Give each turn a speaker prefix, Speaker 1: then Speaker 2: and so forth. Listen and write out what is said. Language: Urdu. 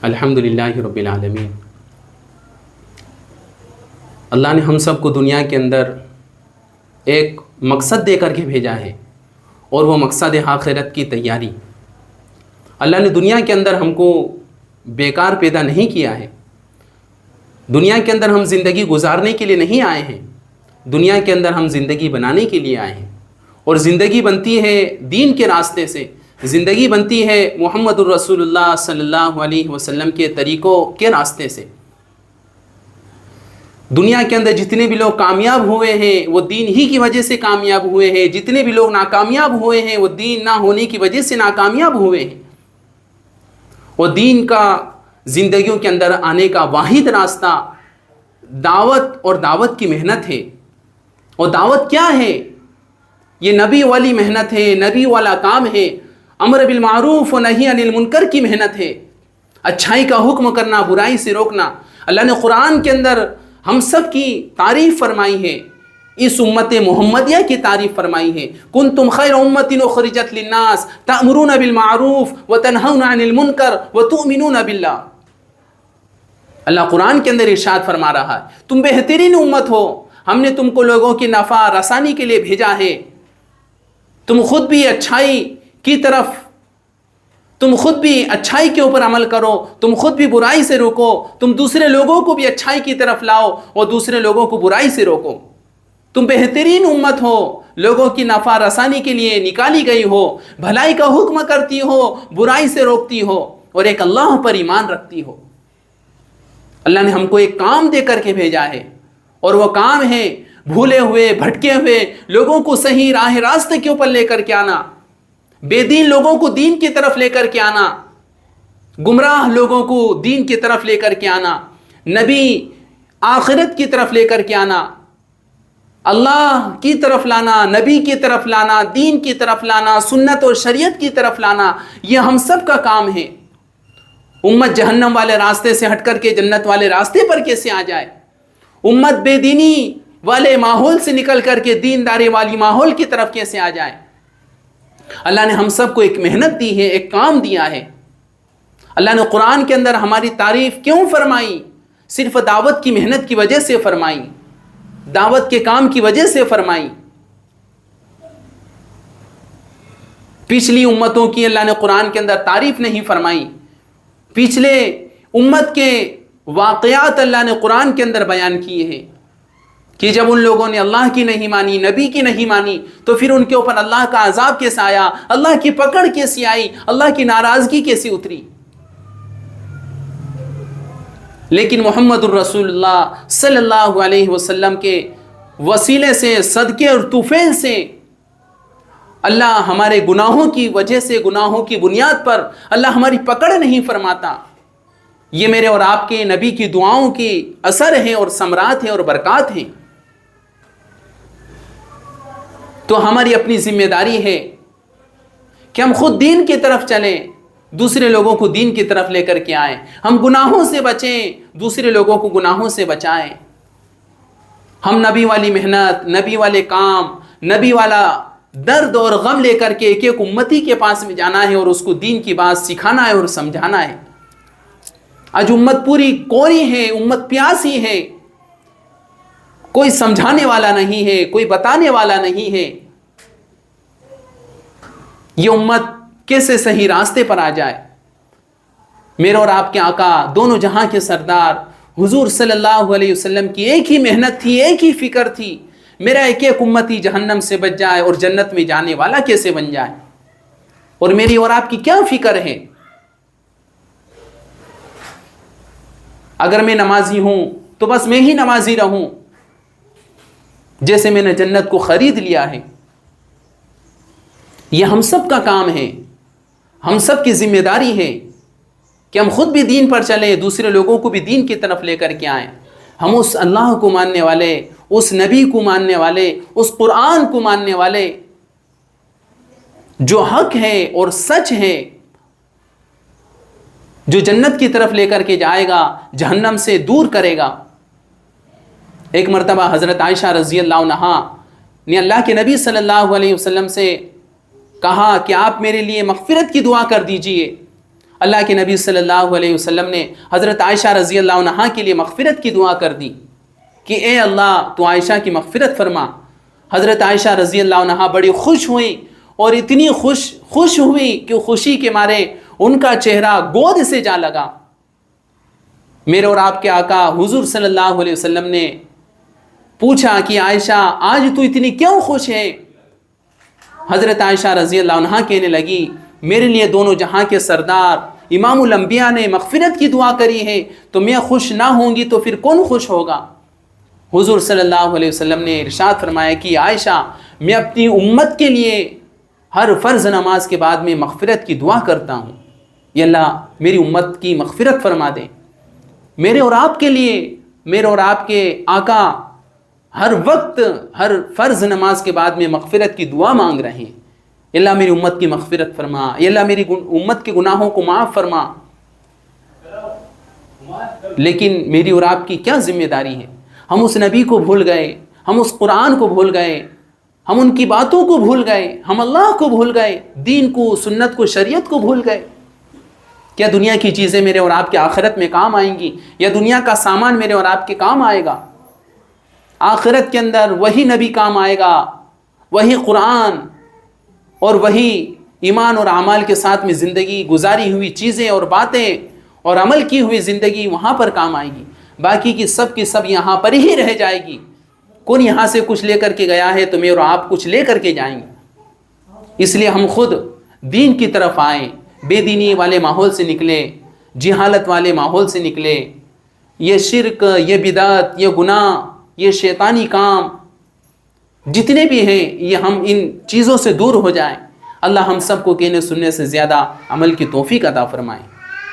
Speaker 1: الحمدللہ رب العالمین۔ اللہ نے ہم سب کو دنیا کے اندر ایک مقصد دے کر کے بھیجا ہے، اور وہ مقصد آخرت کی تیاری۔ اللہ نے دنیا کے اندر ہم کو بیکار پیدا نہیں کیا ہے۔ دنیا کے اندر ہم زندگی گزارنے کے لیے نہیں آئے ہیں، دنیا کے اندر ہم زندگی بنانے کے لیے آئے ہیں۔ اور زندگی بنتی ہے دین کے راستے سے، زندگی بنتی ہے محمد الرسول اللہ صلی اللہ علیہ وسلم کے طریقوں کے راستے سے۔ دنیا کے اندر جتنے بھی لوگ کامیاب ہوئے ہیں وہ دین ہی کی وجہ سے کامیاب ہوئے ہیں، جتنے بھی لوگ ناکامیاب ہوئے ہیں وہ دین نہ ہونے کی وجہ سے ناکامیاب ہوئے ہیں۔ اور دین کا زندگیوں کے اندر آنے کا واحد راستہ دعوت اور دعوت کی محنت ہے۔ اور دعوت کیا ہے؟ یہ نبی والی محنت ہے، نبی والا کام ہے، امر بالمعروف و نہی عن المنکر کی محنت ہے، اچھائی کا حکم کرنا، برائی سے روکنا۔ اللہ نے قرآن کے اندر ہم سب کی تعریف فرمائی ہے، اس امت محمدیہ کی تعریف فرمائی ہے۔ کنتم خیر امت اخرجت للناس تأمرون بالمعروف وتنہون عن المنکر وتؤمنون باللہ۔ اللہ قرآن کے اندر ارشاد فرما رہا ہے تم بہترین امت ہو، ہم نے تم کو لوگوں کی نفع رسانی کے لیے بھیجا ہے، تم خود بھی اچھائی کی طرف، تم خود بھی اچھائی کے اوپر عمل کرو، تم خود بھی برائی سے روکو، تم دوسرے لوگوں کو بھی اچھائی کی طرف لاؤ اور دوسرے لوگوں کو برائی سے روکو۔ تم بہترین امت ہو، لوگوں کی نفع رسانی کے لیے نکالی گئی ہو، بھلائی کا حکم کرتی ہو، برائی سے روکتی ہو، اور ایک اللہ پر ایمان رکھتی ہو۔ اللہ نے ہم کو ایک کام دے کر کے بھیجا ہے، اور وہ کام ہے بھولے ہوئے بھٹکے ہوئے لوگوں کو صحیح راہ راستے کے اوپر لے کر کے آنا، بے دین لوگوں کو دین کی طرف لے کر کے آنا، گمراہ لوگوں کو دین کی طرف لے کر کے آنا، نبی آخرت کی طرف لے کر کے آنا، اللہ کی طرف لانا، نبی کی طرف لانا، دین کی طرف لانا، سنت اور شریعت کی طرف لانا، یہ ہم سب کا کام ہے۔ امت جہنم والے راستے سے ہٹ کر کے جنت والے راستے پر کیسے آ جائے؟ امت بے دینی والے ماحول سے نکل کر کے دینداری والی ماحول کی طرف کیسے آ جائے؟ اللہ نے ہم سب کو ایک محنت دی ہے، ایک کام دیا ہے۔ اللہ نے قرآن کے اندر ہماری تعریف کیوں فرمائی؟ صرف دعوت کی محنت کی وجہ سے فرمائی، دعوت کے کام کی وجہ سے فرمائی۔ پچھلی امتوں کی اللہ نے قرآن کے اندر تعریف نہیں فرمائی، پچھلے امت کے واقعات اللہ نے قرآن کے اندر بیان کیے ہیں کہ جب ان لوگوں نے اللہ کی نہیں مانی، نبی کی نہیں مانی، تو پھر ان کے اوپر اللہ کا عذاب کیسے آیا، اللہ کی پکڑ کیسی آئی، اللہ کی ناراضگی کیسی اتری۔ لیکن محمد الرسول اللہ صلی اللہ علیہ وسلم کے وسیلے سے، صدقے اور طفیل سے اللہ ہمارے گناہوں کی وجہ سے، گناہوں کی بنیاد پر اللہ ہماری پکڑ نہیں فرماتا۔ یہ میرے اور آپ کے نبی کی دعاؤں کی اثر ہے اور ثمرات ہیں اور برکات ہیں۔ تو ہماری اپنی ذمہ داری ہے کہ ہم خود دین کی طرف چلیں، دوسرے لوگوں کو دین کی طرف لے کر کے آئیں، ہم گناہوں سے بچیں، دوسرے لوگوں کو گناہوں سے بچائیں۔ ہم نبی والی محنت، نبی والے کام، نبی والا درد اور غم لے کر کے ایک ایک امتی کے پاس میں جانا ہے اور اس کو دین کی بات سکھانا ہے اور سمجھانا ہے۔ آج امت پوری کوری ہے، امت پیاسی ہے، کوئی سمجھانے والا نہیں ہے، کوئی بتانے والا نہیں ہے۔ یہ امت کیسے صحیح راستے پر آ جائے؟ میرے اور آپ کے آقا، دونوں جہاں کے سردار حضور صلی اللہ علیہ وسلم کی ایک ہی محنت تھی، ایک ہی فکر تھی، میرا ایک ایک امتی جہنم سے بچ جائے اور جنت میں جانے والا کیسے بن جائے۔ اور میری اور آپ کی کیا فکر ہے؟ اگر میں نمازی ہوں تو بس میں ہی نمازی رہوں، جیسے میں نے جنت کو خرید لیا ہے۔ یہ ہم سب کا کام ہے، ہم سب کی ذمہ داری ہے کہ ہم خود بھی دین پر چلیں، دوسرے لوگوں کو بھی دین کی طرف لے کر کے آئیں۔ ہم اس اللہ کو ماننے والے، اس نبی کو ماننے والے، اس قرآن کو ماننے والے جو حق ہے اور سچ ہے، جو جنت کی طرف لے کر کے جائے گا، جہنم سے دور کرے گا۔ ایک مرتبہ حضرت عائشہ رضی اللہ عنہا نے اللہ کے نبی صلی اللہ علیہ وسلم سے کہا کہ آپ میرے لیے مغفرت کی دعا کر دیجئے۔ اللہ کے نبی صلی اللہ علیہ وسلم نے حضرت عائشہ رضی اللہ عنہا کے لیے مغفرت کی دعا کر دی کہ اے اللہ تو عائشہ کی مغفرت فرما۔ حضرت عائشہ رضی اللہ عنہا بڑی خوش ہوئی، اور اتنی خوش ہوئی کہ خوشی کے مارے ان کا چہرہ گود سے جا لگا۔ میرے اور آپ کے آقا حضور صلی اللہ علیہ وسلم نے پوچھا کہ عائشہ آج تو اتنی کیوں خوش ہے؟ حضرت عائشہ رضی اللہ عنہا کہنے لگی میرے لیے دونوں جہاں کے سردار امام الانبیاء نے مغفرت کی دعا کری ہے، تو میں خوش نہ ہوں گی تو پھر کون خوش ہوگا؟ حضور صلی اللہ علیہ وسلم نے ارشاد فرمایا کہ عائشہ میں اپنی امت کے لیے ہر فرض نماز کے بعد میں مغفرت کی دعا کرتا ہوں، یا اللہ میری امت کی مغفرت فرما دے۔ میرے اور آپ کے لیے میرے اور آپ کے آقا ہر وقت ہر فرض نماز کے بعد میں مغفرت کی دعا مانگ رہے ہیں، اللہ میری امت کی مغفرت فرما، یا اللہ میری امت کے گناہوں کو معاف فرما۔ لیکن میری اور آپ کی کیا ذمہ داری ہے؟ ہم اس نبی کو بھول گئے، ہم اس قرآن کو بھول گئے، ہم ان کی باتوں کو بھول گئے، ہم اللہ کو بھول گئے، دین کو، سنت کو، شریعت کو بھول گئے۔ کیا دنیا کی چیزیں میرے اور آپ کے آخرت میں کام آئیں گی، یا دنیا کا سامان میرے اور آپ کے کام آئے گا؟ آخرت کے اندر وہی نبی کام آئے گا، وہی قرآن اور وہی ایمان اور اعمال کے ساتھ میں زندگی گزاری ہوئی چیزیں اور باتیں اور عمل کی ہوئی زندگی وہاں پر کام آئے گی، باقی کی سب یہاں پر ہی رہ جائے گی۔ کون یہاں سے کچھ لے کر کے گیا ہے تو میں اور آپ کچھ لے کر کے جائیں گے۔ اس لیے ہم خود دین کی طرف آئیں، بے دینی والے ماحول سے نکلے، جہالت والے ماحول سے نکلے، یہ شرک، یہ بدعت، یہ گناہ، یہ شیطانی کام جتنے بھی ہیں یہ ہم ان چیزوں سے دور ہو جائیں۔ اللہ ہم سب کو کہنے سننے سے زیادہ عمل کی توفیق عطا فرمائے۔